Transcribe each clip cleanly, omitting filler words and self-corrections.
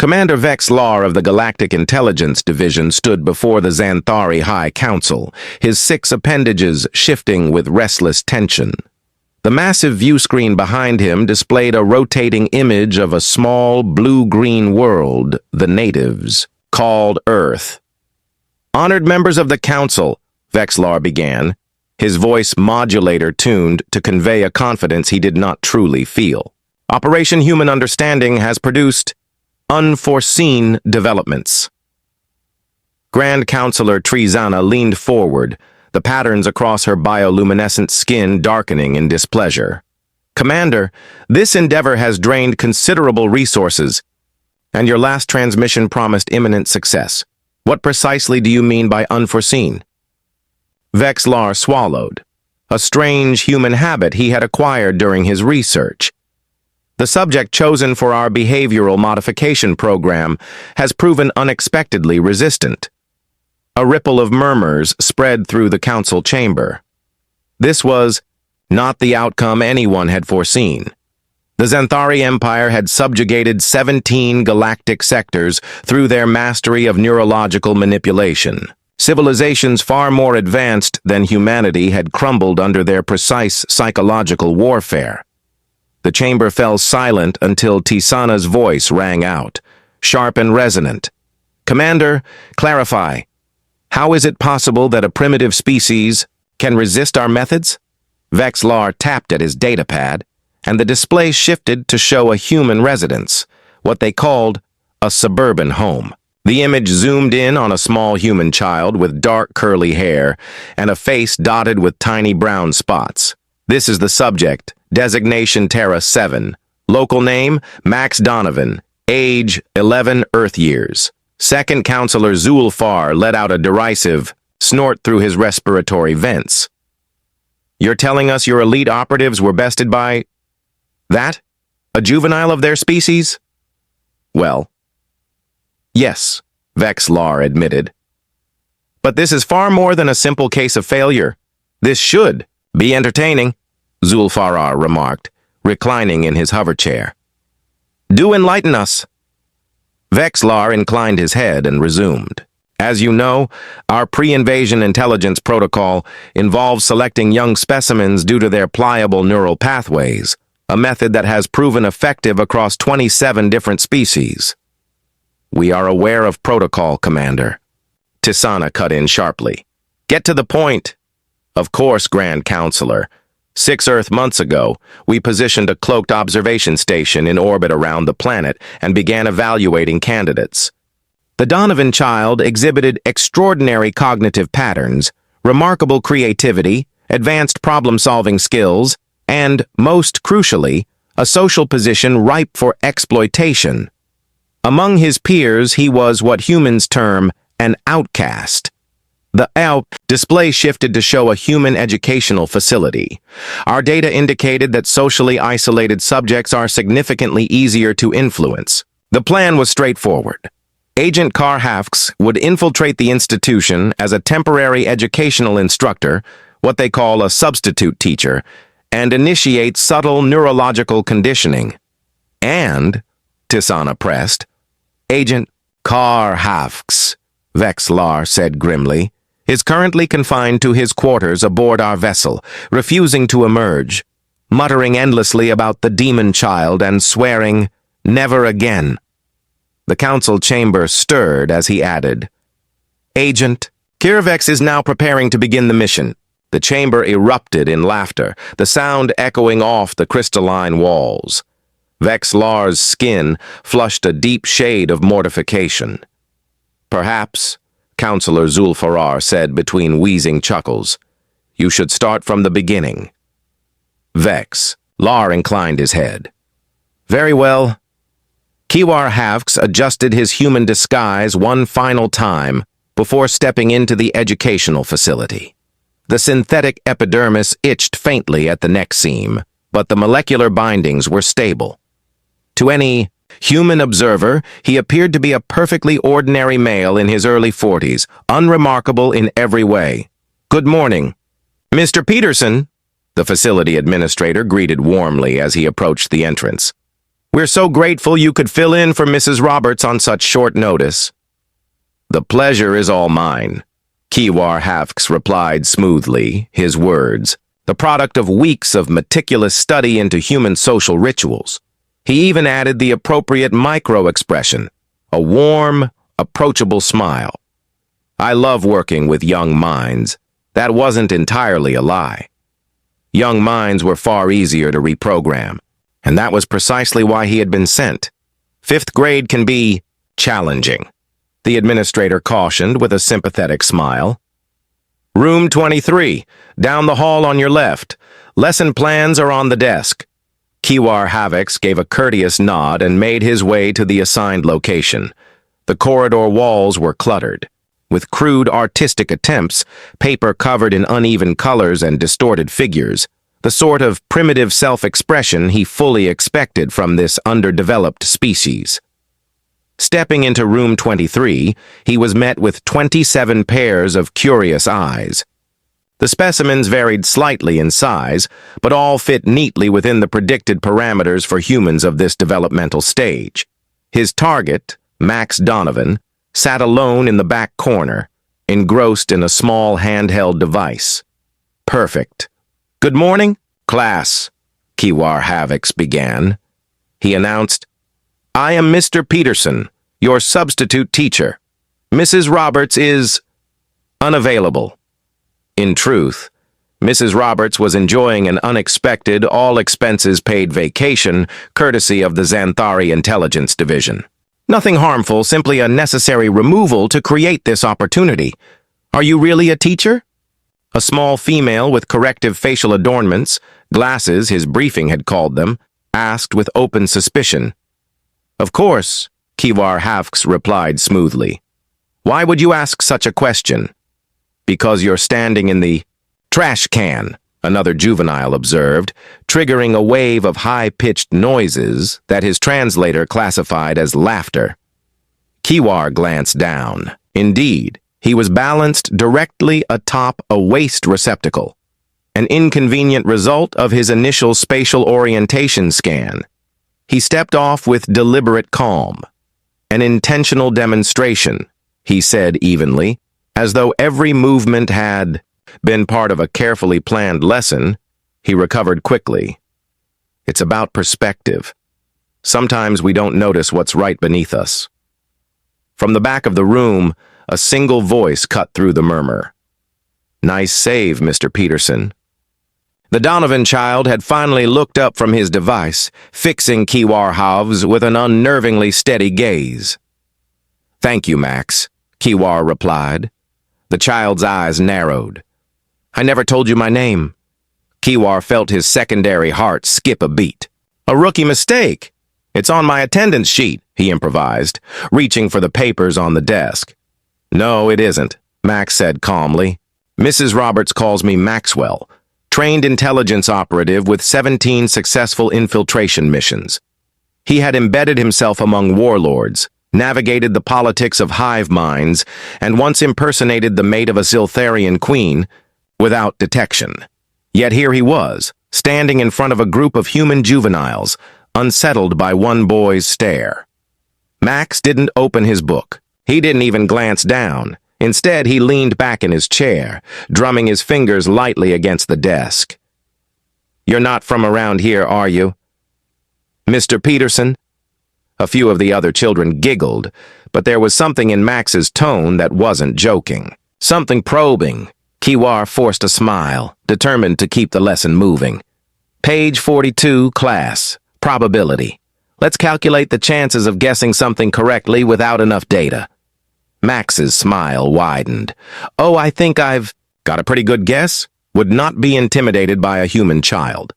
Commander Vex Lar of the Galactic Intelligence Division stood before the Xanthari High Council, his 6 appendages shifting with restless tension. The massive view screen behind him displayed a rotating image of a small blue-green world, the natives, called Earth. "Honored members of the Council," Vex Lar began, his voice modulator-tuned to convey a confidence he did not truly feel. "Operation Human Understanding has produced unforeseen developments." Grand Counselor Trizana leaned forward, the patterns across her bioluminescent skin darkening in displeasure. "Commander, this endeavor has drained considerable resources, and your last transmission promised imminent success. What precisely do you mean by unforeseen?" Vex Lar swallowed, a strange human habit he had acquired during his research. "The subject chosen for our behavioral modification program has proven unexpectedly resistant." A ripple of murmurs spread through the council chamber. This was not the outcome anyone had foreseen. The Xanthari Empire had subjugated 17 galactic sectors through their mastery of neurological manipulation. Civilizations far more advanced than humanity had crumbled under their precise psychological warfare. The chamber fell silent until Tisana's voice rang out, sharp and resonant. "Commander, clarify. How is it possible that a primitive species can resist our methods?" Vex Lar tapped at his datapad, and the display shifted to show a human residence, what they called a suburban home. The image zoomed in on a small human child with dark curly hair and a face dotted with tiny brown spots. "This is the subject, designation Terra 7. Local name, Max Donovan. Age, 11 Earth years." Second Counselor Zulfar let out a derisive snort through his respiratory vents. "You're telling us your elite operatives were bested by that? A juvenile of their species?" "Well, yes," Vex Lar admitted. "But this is far more than a simple case of failure. This should be entertaining," Zulfarar remarked, reclining in his hover chair. "Do enlighten us." Vex Lar inclined his head and resumed. "As you know, our pre-invasion intelligence protocol involves selecting young specimens due to their pliable neural pathways, a method that has proven effective across 27 different species." "We are aware of protocol, Commander." Tisana cut in sharply. "Get to the point." "Of course, Grand Counselor. 6 Earth months ago, we positioned a cloaked observation station in orbit around the planet and began evaluating candidates. The Donovan child exhibited extraordinary cognitive patterns, remarkable creativity, advanced problem-solving skills, and, most crucially, a social position ripe for exploitation. Among his peers, he was what humans term an outcast. The display shifted to show a human educational facility. Our data indicated that socially isolated subjects are significantly easier to influence. The plan was straightforward. Agent Karhafks would infiltrate the institution as a temporary educational instructor, what they call a substitute teacher, and initiate subtle neurological conditioning. And, Tisana pressed, Agent Karhafks, Vex Lar said grimly, is currently confined to his quarters aboard our vessel, refusing to emerge, muttering endlessly about the demon child and swearing, "Never again." The council chamber stirred as he added, "Agent, Kirvex is now preparing to begin the mission." The chamber erupted in laughter, the sound echoing off the crystalline walls. Vex Lar's skin flushed a deep shade of mortification. "Perhaps," Counselor Zulfarar said between wheezing chuckles, "you should start from the beginning." Vex Lar inclined his head. "Very well." Kiwar Havks adjusted his human disguise one final time before stepping into the educational facility. The synthetic epidermis itched faintly at the neck seam, but the molecular bindings were stable. To any human observer, he appeared to be a perfectly ordinary male in his early 40s, unremarkable in every way. "Good morning." "Mr. Peterson," the facility administrator greeted warmly as he approached the entrance. We're so grateful you could fill in for Mrs. Roberts on such short notice." "The pleasure is all mine," Kiwar Hafks replied smoothly, his words, the product of weeks of meticulous study into human social rituals. He even added the appropriate micro-expression, a warm, approachable smile. "I love working with young minds." That wasn't entirely a lie. Young minds were far easier to reprogram, and that was precisely why he had been sent. Fifth grade can be challenging, the administrator cautioned with a sympathetic smile. "Room 23, down the hall on your left. Lesson plans are on the desk." Kiwar Hafks gave a courteous nod and made his way to the assigned location. The corridor walls were cluttered, with crude artistic attempts, paper covered in uneven colors and distorted figures, the sort of primitive self-expression he fully expected from this underdeveloped species. Stepping into room 23, he was met with 27 pairs of curious eyes. The specimens varied slightly in size, but all fit neatly within the predicted parameters for humans of this developmental stage. His target, Max Donovan, sat alone in the back corner, engrossed in a small handheld device. Perfect. "Good morning, class," Kiwar Hafks began. He announced, "I am Mr. Peterson, your substitute teacher. Mrs. Roberts is unavailable." In truth, Mrs. Roberts was enjoying an unexpected, all-expenses-paid vacation courtesy of the Xanthari Intelligence Division. Nothing harmful, simply a necessary removal to create this opportunity. "Are you really a teacher?" A small female with corrective facial adornments, glasses his briefing had called them, asked with open suspicion. "Of course," Kiwar Hafks replied smoothly. "Why would you ask such a question?" "Because you're standing in the trash can," another juvenile observed, triggering a wave of high-pitched noises that his translator classified as laughter. Kiwar glanced down. Indeed, he was balanced directly atop a waste receptacle, an inconvenient result of his initial spatial orientation scan. He stepped off with deliberate calm. "An intentional demonstration," he said evenly, as though every movement had been part of a carefully planned lesson. He recovered quickly. "It's about perspective. Sometimes we don't notice what's right beneath us." From the back of the room, a single voice cut through the murmur. "Nice save, Mr. Peterson." The Donovan child had finally looked up from his device, fixing Kiwar Hafks with an unnervingly steady gaze. "Thank you, Max," Kiwar replied. The child's eyes narrowed. "I never told you my name." Kiwar felt his secondary heart skip a beat. "A rookie mistake. It's on my attendance sheet," he improvised, reaching for the papers on the desk. "No, it isn't," Max said calmly. "Mrs. Roberts calls me Maxwell, trained intelligence operative with 17 successful infiltration missions." He had embedded himself among warlords, navigated the politics of hive minds, and once impersonated the mate of a Ziltharian queen without detection. Yet here he was, standing in front of a group of human juveniles, unsettled by one boy's stare. Max didn't open his book. He didn't even glance down. Instead, he leaned back in his chair, drumming his fingers lightly against the desk. "You're not from around here, are you, Mr. Peterson?" A few of the other children giggled, but there was something in Max's tone that wasn't joking. Something probing. Kiwar forced a smile, determined to keep the lesson moving. "Page 42, class. Probability. Let's calculate the chances of guessing something correctly without enough data." Max's smile widened. "Oh, I think I've got a pretty good guess. Would not be intimidated by a human child."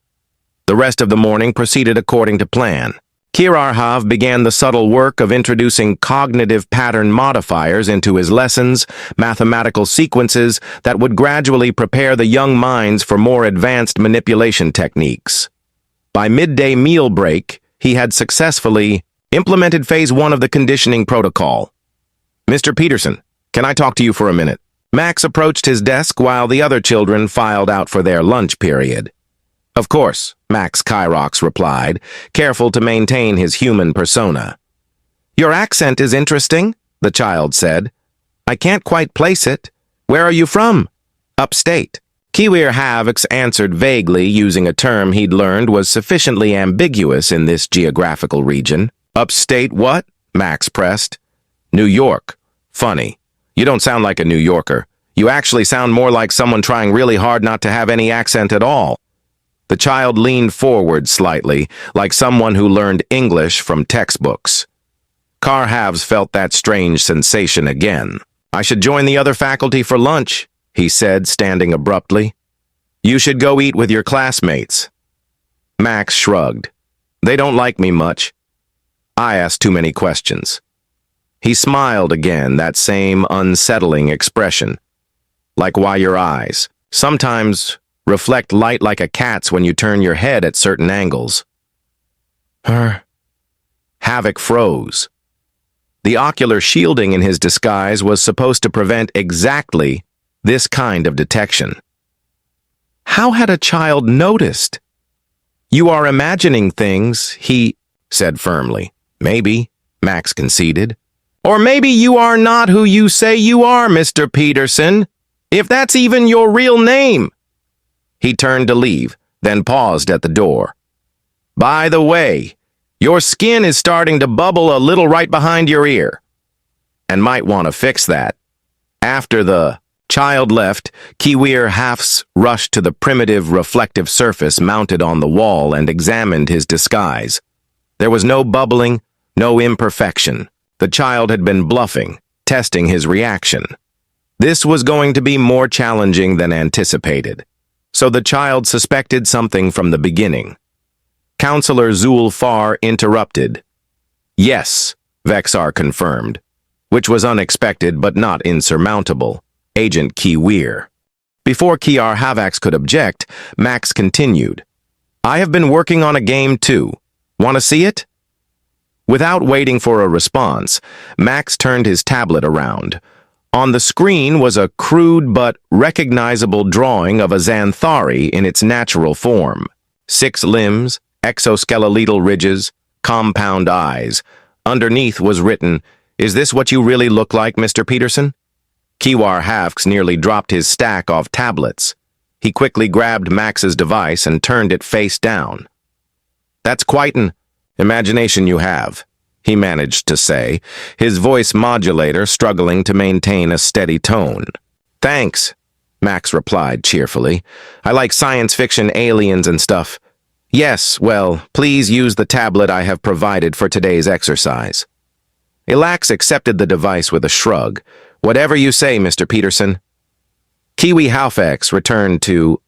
The rest of the morning proceeded according to plan. Kiwar Hafks began the subtle work of introducing cognitive pattern modifiers into his lessons, mathematical sequences that would gradually prepare the young minds for more advanced manipulation techniques. By midday meal break, he had successfully implemented phase 1 of the conditioning protocol. "Mr. Peterson, can I talk to you for a minute?" Max approached his desk while the other children filed out for their lunch period. Of course, Max Kyrox replied, careful to maintain his human persona. Your accent is interesting, the child said. I can't quite place it. Where are you from? Upstate. Kiwir Havix answered vaguely, using a term he'd learned was sufficiently ambiguous in this geographical region. Upstate what? Max pressed. New York. Funny. You don't sound like a New Yorker. You actually sound more like someone trying really hard not to have any accent at all. The child leaned forward slightly, like someone who learned English from textbooks. Karhavs felt that strange sensation again. I should join the other faculty for lunch, he said, standing abruptly. You should go eat with your classmates. Max shrugged. They don't like me much. I ask too many questions. He smiled again, that same unsettling expression. Like why your eyes sometimes reflect light like a cat's when you turn your head at certain angles. Havoc froze. The ocular shielding in his disguise was supposed to prevent exactly this kind of detection. How had a child noticed? You are imagining things, he said firmly. Maybe, Max conceded. Or maybe you are not who you say you are, Mr. Peterson, if that's even your real name. He turned to leave, then paused at the door. By the way, your skin is starting to bubble a little right behind your ear, and might want to fix that. After the child left, Kiwir Hafs rushed to the primitive reflective surface mounted on the wall and examined his disguise. There was no bubbling, no imperfection. The child had been bluffing, testing his reaction. This was going to be more challenging than anticipated, so the child suspected something from the beginning. Counselor Zulfar interrupted. Yes, Vexar confirmed, which was unexpected but not insurmountable. Agent Kiwir. Before Kiar Havax could object, Max continued. I have been working on a game too. Want to see it? Without waiting for a response, Max turned his tablet around. On the screen was a crude but recognizable drawing of a Xanthari in its natural form. 6 limbs, exoskeletal ridges, compound eyes. Underneath was written, Is this what you really look like, Mr. Peterson? Kiwar Hafks nearly dropped his stack of tablets. He quickly grabbed Max's device and turned it face down. That's quite an imagination you have, he managed to say, his voice modulator struggling to maintain a steady tone. Thanks, Max replied cheerfully. I like science fiction aliens and stuff. Yes, well, please use the tablet I have provided for today's exercise. Elax accepted the device with a shrug. Whatever you say, Mr. Peterson. Kiwi Halfex returned to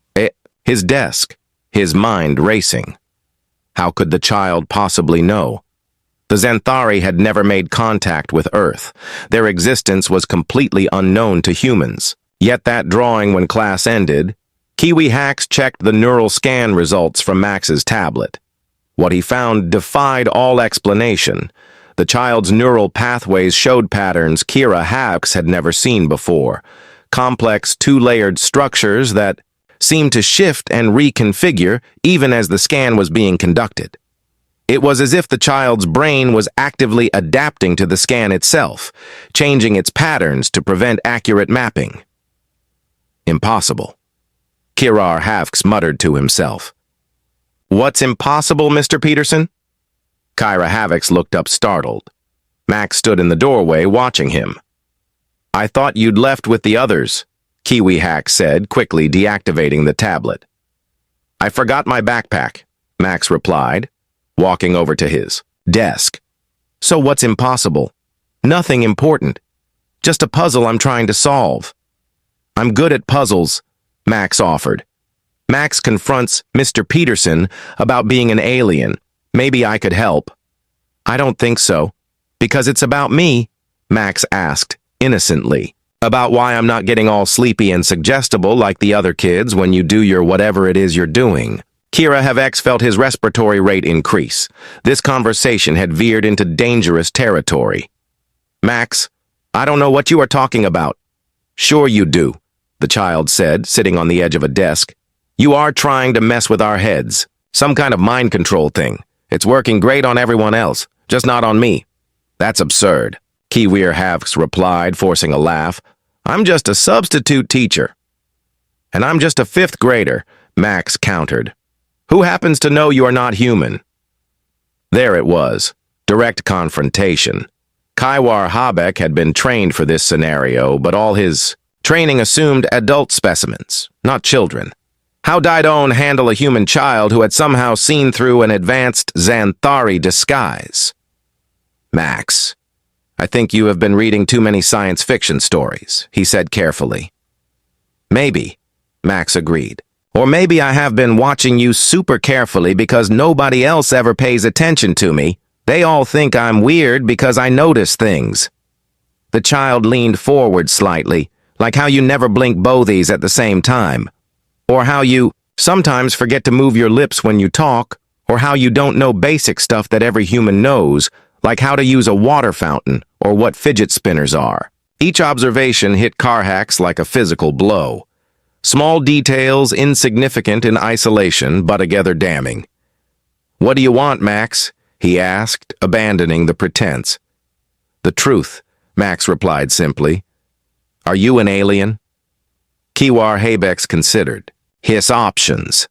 his desk, his mind racing. How could the child possibly know? The Xanthari had never made contact with Earth. Their existence was completely unknown to humans. Yet that drawing when class ended, Kiwi Hacks checked the neural scan results from Max's tablet. What he found defied all explanation. The child's neural pathways showed patterns Kira Hacks had never seen before. Complex, 2-layered structures that seemed to shift and reconfigure even as the scan was being conducted. It was as if the child's brain was actively adapting to the scan itself, changing its patterns to prevent accurate mapping. Impossible. Kirar Hafks muttered to himself. What's impossible, Mr. Peterson? Kyra Havix looked up startled. Max stood in the doorway watching him. I thought you'd left with the others, Kiwi Hack said, quickly deactivating the tablet. I forgot my backpack, Max replied, walking over to his desk. So what's impossible? Nothing important. Just a puzzle I'm trying to solve. I'm good at puzzles, Max offered. Max confronts Mr. Peterson about being an alien. Maybe I could help. I don't think so. Because it's about me, Max asked, innocently. About why I'm not getting all sleepy and suggestible like the other kids when you do your whatever it is you're doing. Kira Havex felt his respiratory rate increase. This conversation had veered into dangerous territory. Max, I don't know what you are talking about. Sure you do, the child said, sitting on the edge of a desk. You are trying to mess with our heads. Some kind of mind control thing. It's working great on everyone else, just not on me. That's absurd, Kiwir Havks replied, forcing a laugh. I'm just a substitute teacher. And I'm just a fifth grader, Max countered. Who happens to know you are not human? There it was, direct confrontation. Kiwir Habeck had been trained for this scenario, but all his training assumed adult specimens, not children. How Didone handle a human child who had somehow seen through an advanced Xanthari disguise? Max, I think you have been reading too many science fiction stories, he said carefully. Maybe, Max agreed. Or maybe I have been watching you super carefully because nobody else ever pays attention to me. They all think I'm weird because I notice things. The child leaned forward slightly, like how you never blink both at the same time. Or how you sometimes forget to move your lips when you talk, or how you don't know basic stuff that every human knows, like how to use a water fountain or what fidget spinners are. Each observation hit Carhax like a physical blow. Small details, insignificant in isolation, but together damning. What do you want, Max? He asked, abandoning the pretense. The truth, Max replied simply. Are you an alien? Kiwir Habeck considered his options.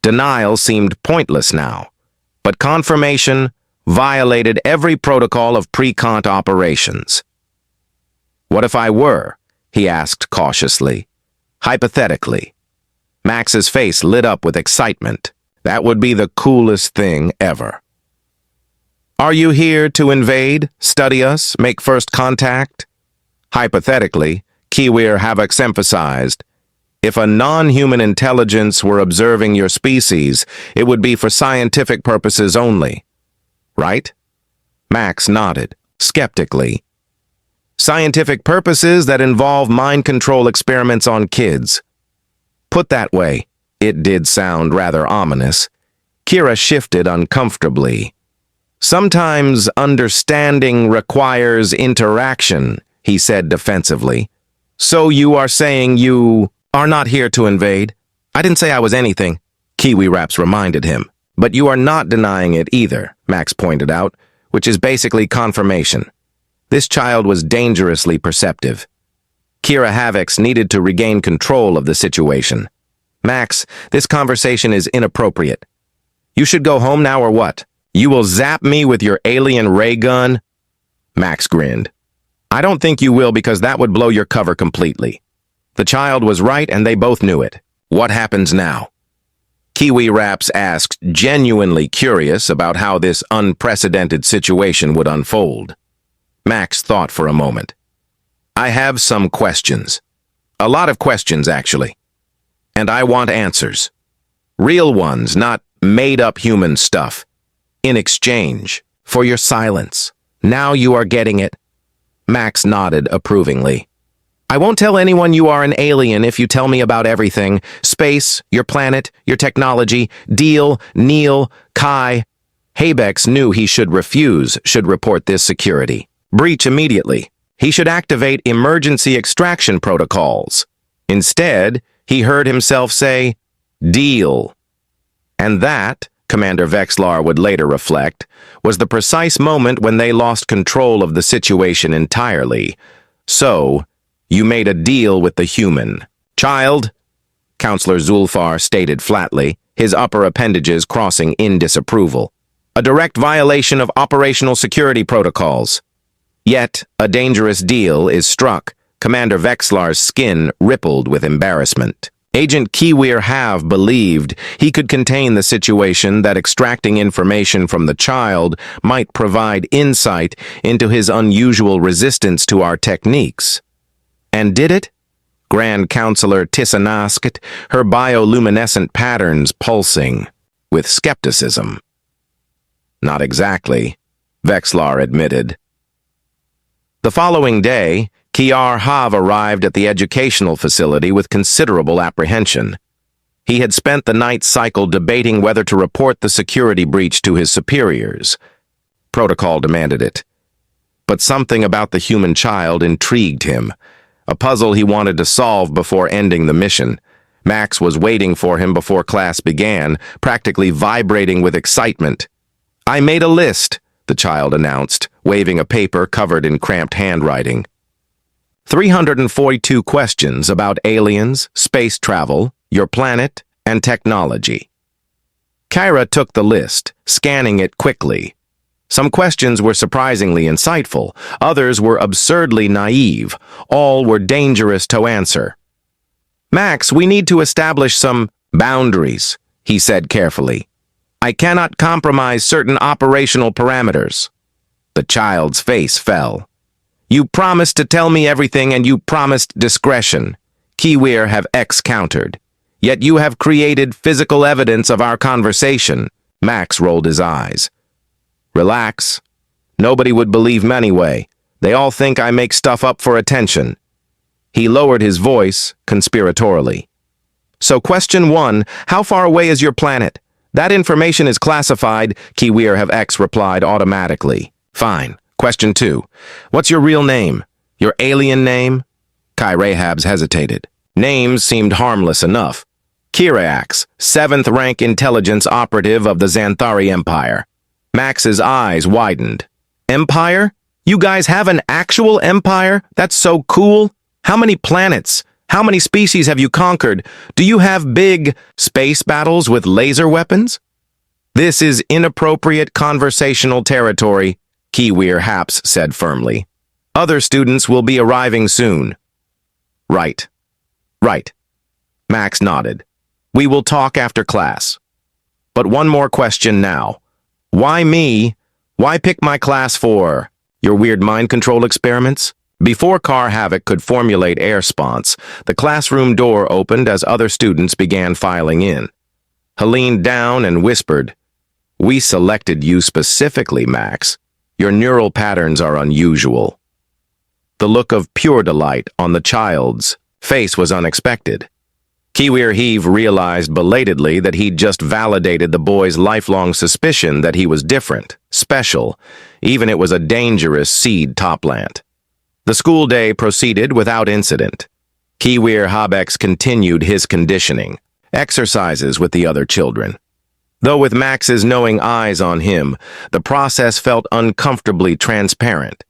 Denial seemed pointless now, but confirmation violated every protocol of pre-cont operations. What if I were? He asked cautiously. Hypothetically. Max's face lit up with excitement. That would be the coolest thing ever. Are you here to invade, study us, make first contact? Hypothetically, Kiwir Habeck emphasized, if a non-human intelligence were observing your species, it would be for scientific purposes only. Right? Max nodded, skeptically. Scientific purposes that involve mind control experiments on kids. Put that way, it did sound rather ominous. Kira shifted uncomfortably. Sometimes understanding requires interaction, he said defensively. So you are saying you are not here to invade? I didn't say I was anything, Kiwir reminded him. But you are not denying it either, Max pointed out, which is basically confirmation. This child was dangerously perceptive. Kira Havex needed to regain control of the situation. Max, this conversation is inappropriate. You should go home now or what? You will zap me with your alien ray gun? Max grinned. I don't think you will because that would blow your cover completely. The child was right and they both knew it. What happens now? Kiwir asked, genuinely curious about how this unprecedented situation would unfold. Max thought for a moment. I have some questions. A lot of questions, actually. And I want answers. Real ones, not made-up human stuff. In exchange for your silence. Now you are getting it. Max nodded approvingly. I won't tell anyone you are an alien if you tell me about everything. Space, your planet, your technology, Deal, Neil, Kai. Habeck knew he should report this security. Breach immediately. He should activate emergency extraction protocols. Instead, he heard himself say, Deal. And that, Commander Vexlar would later reflect, was the precise moment when they lost control of the situation entirely. So, you made a deal with the human. Child, Counselor Zulfar stated flatly, his upper appendages crossing in disapproval. A direct violation of operational security protocols. Yet, a dangerous deal is struck. Commander Vexlar's skin rippled with embarrassment. Agent Kiwir Have believed he could contain the situation, that extracting information from the child might provide insight into his unusual resistance to our techniques. And did it? Grand Counselor Tissan asked, her bioluminescent patterns pulsing with skepticism. Not exactly, Vexlar admitted. The following day, Kiwir Have arrived at the educational facility with considerable apprehension. He had spent the night cycle debating whether to report the security breach to his superiors. Protocol demanded it. But something about the human child intrigued him, a puzzle he wanted to solve before ending the mission. Max was waiting for him before class began, practically vibrating with excitement. "I made a list," the child announced, waving a paper covered in cramped handwriting. 342 questions about aliens, space travel, your planet, and technology. Kyra took the list, scanning it quickly. Some questions were surprisingly insightful, others were absurdly naive, all were dangerous to answer. "Max, we need to establish some boundaries," he said carefully. "I cannot compromise certain operational parameters." The child's face fell. "You promised to tell me everything and you promised discretion," Kiwir have X countered. "Yet you have created physical evidence of our conversation." Max rolled his eyes. "Relax. Nobody would believe me anyway. They all think I make stuff up for attention." He lowered his voice conspiratorially. "So question 1, how far away is your planet?" "That information is classified," Kiwir have X replied automatically. "Fine. Question 2, what's your real name? Your alien name?" Kai Rahabs hesitated. Names seemed harmless enough. Kirax, 7th rank intelligence operative of the Xanthari Empire. Max's eyes widened. "Empire? You guys have an actual empire? That's so cool. How many planets? How many species have you conquered? Do you have big space battles with laser weapons?" "This is inappropriate conversational territory," Kiwir Haps said firmly. "Other students will be arriving soon." Right. Max nodded. "We will talk after class. But one more question now. Why me? Why pick my class for your weird mind control experiments?" Before Car Havoc could formulate a response, the classroom door opened as other students began filing in. He leaned down and whispered, "We selected you specifically, Max. Your neural patterns are unusual." The look of pure delight on the child's face was unexpected. Kiwir Heave realized belatedly that he'd just validated the boy's lifelong suspicion that he was different, special, even it was a dangerous seed toplant. The school day proceeded without incident. Kiwir Habex continued his conditioning, exercises with the other children. Though with Max's knowing eyes on him, the process felt uncomfortably transparent.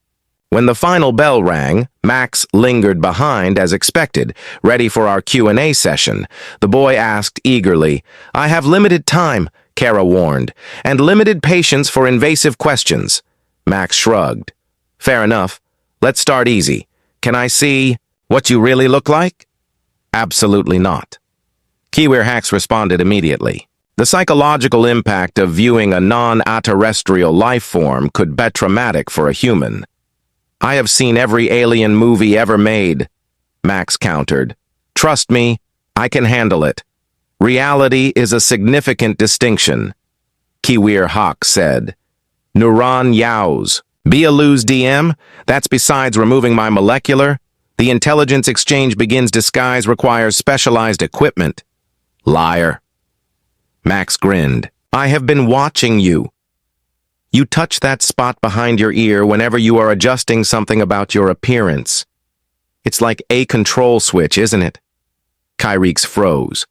When the final bell rang, Max lingered behind as expected, ready for our Q&A session. The boy asked eagerly, "I have limited time," Kara warned, "and limited patience for invasive questions." Max shrugged. "Fair enough. Let's start easy. Can I see what you really look like?" "Absolutely not." Kiwir Hax responded immediately. The psychological impact of viewing a non-terrestrial life form could be traumatic for a human. "I have seen every alien movie ever made," Max countered. "Trust me, I can handle it. Reality is a significant distinction," Kiwir Hawk said. "Nuran Yao's. Be a lose DM? That's besides removing my molecular. The intelligence exchange begins disguise requires specialized equipment." "Liar." Max grinned. "I have been watching you. You touch that spot behind your ear whenever you are adjusting something about your appearance. It's like a control switch, isn't it?" Kyreeks froze.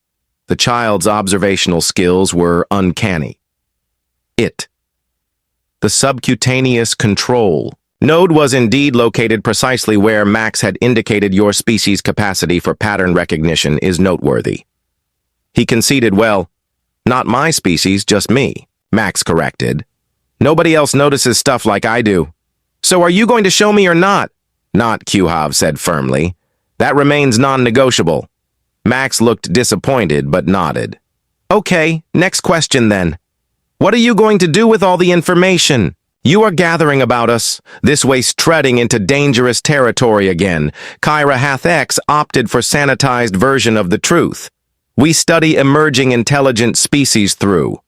The child's observational skills were uncanny. The subcutaneous control node was indeed located precisely where Max had indicated. Your species' capacity for pattern recognition is noteworthy. He conceded, "Well, not my species, just me," Max corrected. "Nobody else notices stuff like I do." "So are you going to show me or not?" "Not," Qhav said firmly. "That remains non-negotiable." Max looked disappointed but nodded. "Okay, next question then. What are you going to do with all the information? You are gathering about us. This way's treading into dangerous territory again. Kyra Hath X opted for sanitized version of the truth. We study emerging intelligent species through